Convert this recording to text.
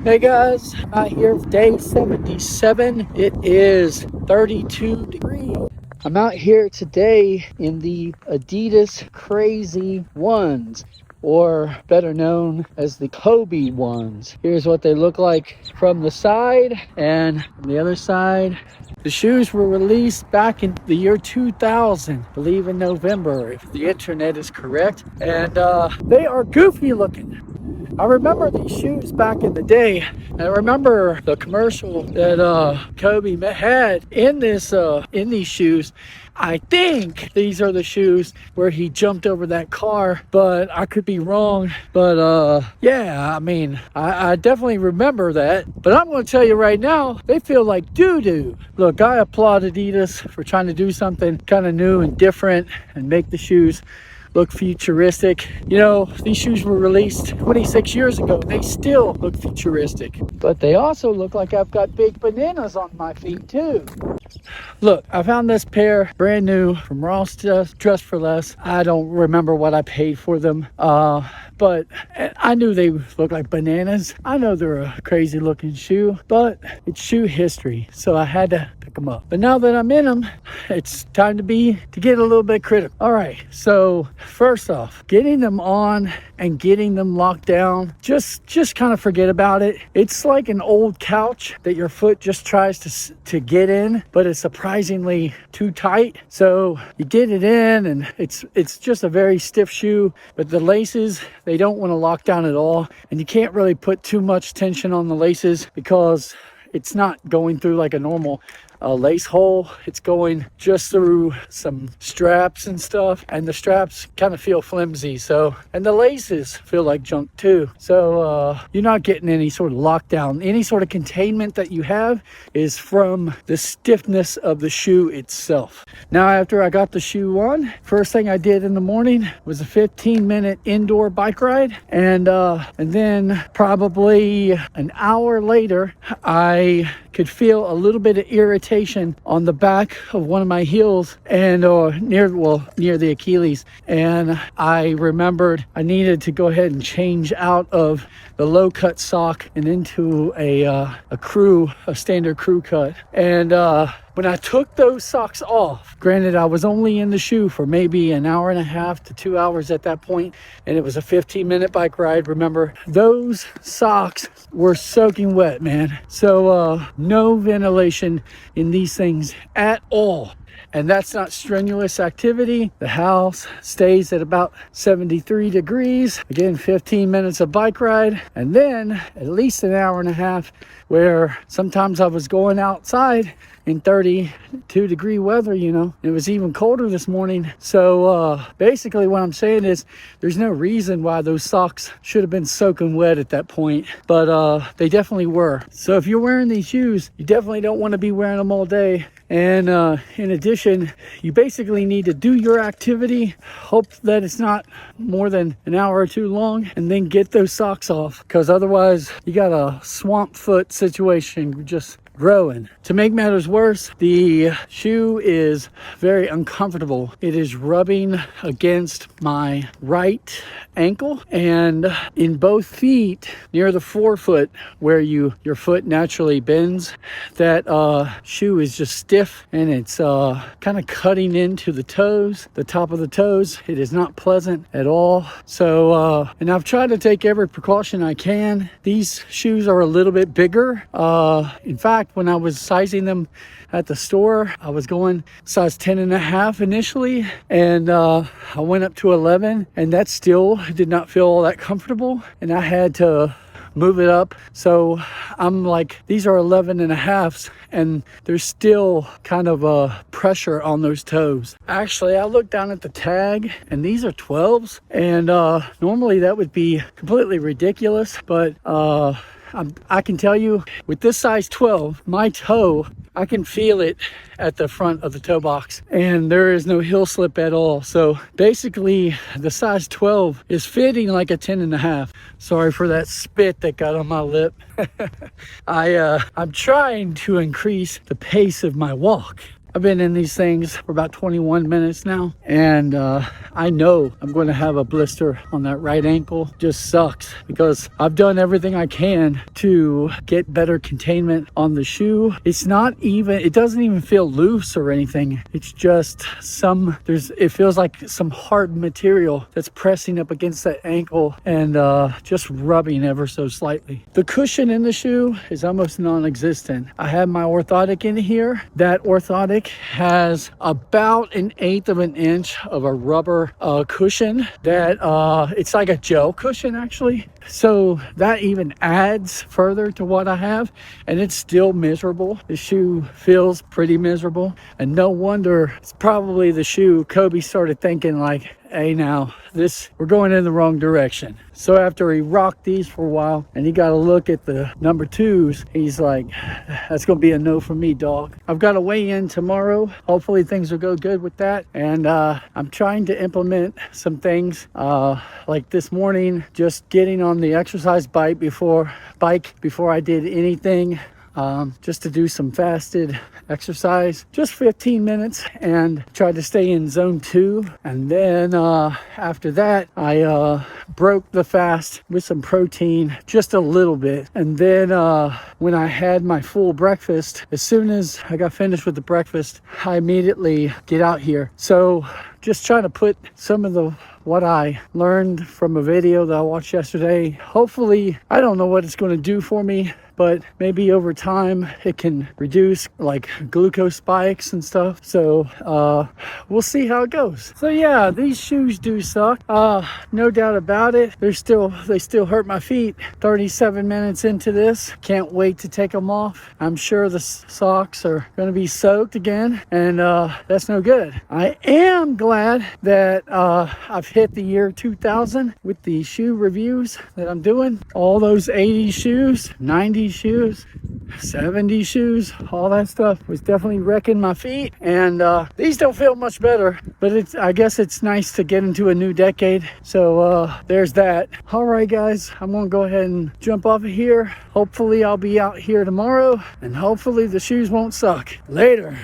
Hey guys, out here for day 77. It is 32 degrees. I'm out here today in the Adidas Crazy Ones, or better known as the Kobe ones. Here's what they look like from the side, and from the other side. The shoes were released back in the year 2000, I believe in November, if the internet is correct. And they are goofy looking. I remember these shoes back in the day. I remember the commercial that Kobe had in these shoes. I think these are the shoes where he jumped over that car, but I could be wrong. But yeah, I mean, I definitely remember that. But I'm going to tell you right now, they feel like doo-doo. Look, I applaud Adidas for trying to do something kind of new and different and make the shoes look futuristic. You know, these shoes were released 26 years ago. They still look futuristic. But they also look like I've got big bananas on my feet too. Look, I found this pair brand new from Ross Dress for Less. I don't remember what I paid for them. But I knew they looked like bananas. I know they're a crazy looking shoe, but it's shoe history, so I had to pick them up. But now that I'm in them, it's time to get a little bit critical. All right, so first off, getting them on and getting them locked down, just kind of forget about it. It's like an old couch that your foot just tries to get in, but it's surprisingly too tight. So you get it in, and it's just a very stiff shoe, but the laces, they don't want to lock down at all, and you can't really put too much tension on the laces because it's not going through like a normal lace hole. It's going just through some straps and stuff, and the straps kind of feel flimsy, so, and the laces feel like junk too. So you're not getting any sort of lockdown. Any sort of containment that you have is from the stiffness of the shoe itself. Now, after I got the shoe on, first thing I did in the morning was a 15-minute indoor bike ride, and then probably an hour later, I could feel a little bit of irritation on the back of one of my heels and near the Achilles, and I remembered I needed to go ahead and change out of the low cut sock and into a standard crew cut. And when I took those socks off, granted I was only in the shoe for maybe an hour and a half to 2 hours at that point, and it was a 15-minute bike ride. Remember, those socks were soaking wet, man. So no ventilation in these things at all. And that's not strenuous activity. The house stays at about 73 degrees. Again, 15 minutes of bike ride, and then at least an hour and a half where sometimes I was going outside in 32 degree weather. You know, it was even colder this morning. So basically what I'm saying is there's no reason why those socks should have been soaking wet at that point, but they definitely were. So if you're wearing these shoes, you definitely don't want to be wearing them all day. And in addition, you basically need to do your activity, hope that it's not more than an hour or two long, and then get those socks off, because otherwise you got a swamp foot situation just growing. To make matters worse, the shoe is very uncomfortable. It is rubbing against my right ankle and in both feet near the forefoot where your foot naturally bends. That shoe is just stiff, and it's kind of cutting into the toes, the top of the toes. It is not pleasant at all. So and I've tried to take every precaution I can. These shoes are a little bit bigger. In fact, when I was sizing them at the store, I was going size 10.5 initially, and I went up to 11, and that still did not feel all that comfortable, and I had to move it up. So I'm like, these are 11.5s, and there's still kind of a pressure on those toes. Actually, I looked down at the tag, and these are 12s, and normally that would be completely ridiculous, but I can tell you, with this size 12, my toe, I can feel it at the front of the toe box, and there is no heel slip at all. So basically, the size 12 is fitting like a 10.5. Sorry for that spit that got on my lip. I'm trying to increase the pace of my walk. I've been in these things for about 21 minutes now, and I know I'm going to have a blister on that right ankle. Just sucks because I've done everything I can to get better containment on the shoe. It's not even, it doesn't even feel loose or anything. It's just it feels like some hard material that's pressing up against that ankle and just rubbing ever so slightly. The cushion in the shoe is almost non-existent. I have my orthotic in here. That orthotic has about 1/8 of an inch of a rubber cushion that it's like a gel cushion actually. So that even adds further to what I have, and it's still miserable. The shoe feels pretty miserable, and no wonder. It's probably the shoe Kobe started thinking like, hey, now we're going in the wrong direction. So after he rocked these for a while and he got a look at the number 2s, he's like, that's gonna be a no for me, dog. I've got to weigh in tomorrow. Hopefully things will go good with that, and I'm trying to implement some things like this morning, just getting on the exercise bike before I did anything. Just to do some fasted exercise, just 15 minutes, and try to stay in zone 2. And then after that, I broke the fast with some protein, just a little bit. And then when I had my full breakfast, as soon as I got finished with the breakfast, I immediately get out here. So just trying to put some of what I learned from a video that I watched yesterday. Hopefully, I don't know what it's going to do for me, but maybe over time it can reduce like glucose spikes and stuff. So we'll see how it goes. So yeah, these shoes do suck. No doubt about it. They still hurt my feet. 37 minutes into this. Can't wait to take them off. I'm sure the socks are going to be soaked again, and that's no good. I am glad that I've hit the year 2000 with the shoe reviews that I'm doing. All those 80 shoes, 90 shoes, 70 shoes, all that stuff was definitely wrecking my feet, and these don't feel much better, but I guess it's nice to get into a new decade. So there's that. All right guys, I'm gonna go ahead and jump off of here. Hopefully I'll be out here tomorrow, and hopefully the shoes won't suck. Later.